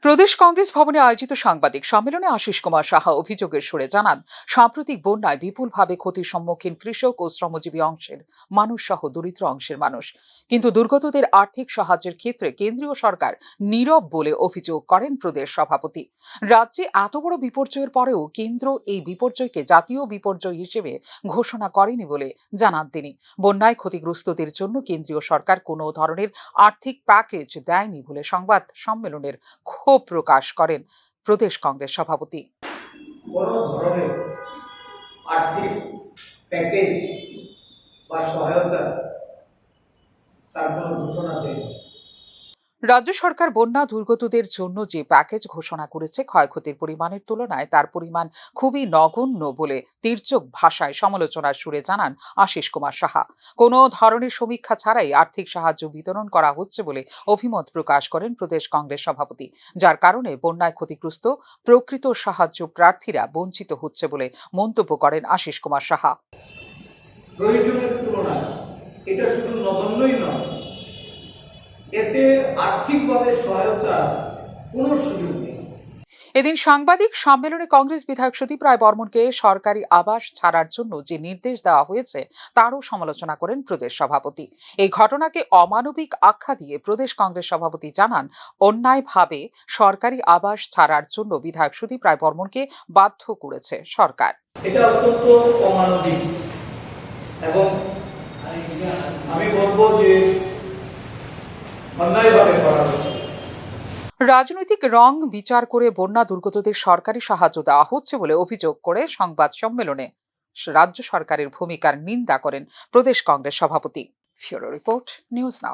প্রদেশ কংগ্রেস ভবনে আয়োজিত সাংবাদিক সম্মেলনে আশিস কুমার সাহা অভিযোগের সুরে জানান, সাম্প্রতিক বন্যায় বিপুলভাবে ক্ষতির সম্মুখীন কৃষক ও শ্রমজীবী অংশের মানুষ সহ দরিদ্র অংশের মানুষ। কিন্তু দুর্গতদের আর্থিক সাহায্যের ক্ষেত্রে কেন্দ্রীয় সরকার নীরব বলে অভিযোগ করেন প্রদেশ সভাপতি। রাজ্যে এত বড় বিপর্যয়ের পরেও কেন্দ্র এই বিপর্যয়কে জাতীয় বিপর্যয় হিসেবে ঘোষণা করেনি বলে জানান তিনি। বন্যায় ক্ষতিগ্রস্তদের জন্য কেন্দ্রীয় সরকার কোনো ধরনের আর্থিক প্যাকেজ দেয়নি বলে সংবাদ সম্মেলনের ক্ষোভ প্রকাশ করেন প্রদেশ কংগ্রেস সভাপতি। কোনো ধরনের আর্থিক প্যাকেজ বা সহায়তা তার কোনো ঘোষণা দেয়নি। রাজ্য সরকার বন্যা দুর্গতদের জন্য যে প্যাকেজ ঘোষণা করেছে, ক্ষয়ক্ষতির পরিমাণের তুলনায় তার পরিমাণ খুবই নগণ্য বলে তীর্যক ভাষায় সমালোচনার সুরে জানান আশিস কুমার সাহা। কোনো ধরনের সমীক্ষা ছাড়াই আর্থিক সাহায্য বিতরণ করা হচ্ছে বলে অভিমত প্রকাশ করেন প্রদেশ কংগ্রেস সভাপতি, যার কারণে বন্যায় ক্ষতিগ্রস্ত প্রকৃত সাহায্য প্রার্থীরা বঞ্চিত হচ্ছে বলে মন্তব্য করেন আশিস কুমার সাহা। প্রয়োজনের তুলনায় এটা শুধু নগণ্যই নয়, এতে আর্থিকভাবে সহায়তা কোনো সুযোগ নেই। এদিন সাংবাদিক সম্মেলনে কংগ্রেস বিধায়ক সুদীপ রায় বর্মনকে সরকারি আবাস ছাড়ার জন্য যে নির্দেশ দেওয়া হয়েছে তারও সমালোচনা করেন প্রদেশ সভাপতি। এই ঘটনাকে অমানবিক আখ্যা দিয়ে প্রদেশ কংগ্রেস সভাপতি জানান, অন্যায়ভাবে সরকারি আবাস ছাড়ার জন্য বিধায়ক সুদীপ রায় বর্মনকে বাধ্য করেছে সরকার। এটা অত্যন্ত অমানবিক এবং আমি বলবো যে অন্যায়ভাবে করা হচ্ছে। রাজনৈতিক রং বিচার করে বন্যা দুর্গতদের সরকারি সাহায্য দেওয়া হচ্ছে বলে অভিযোগ করে সংবাদ সম্মেলনে রাজ্য সরকারের ভূমিকার নিন্দা করেন প্রদেশ কংগ্রেস সভাপতি। Bureau report, news now.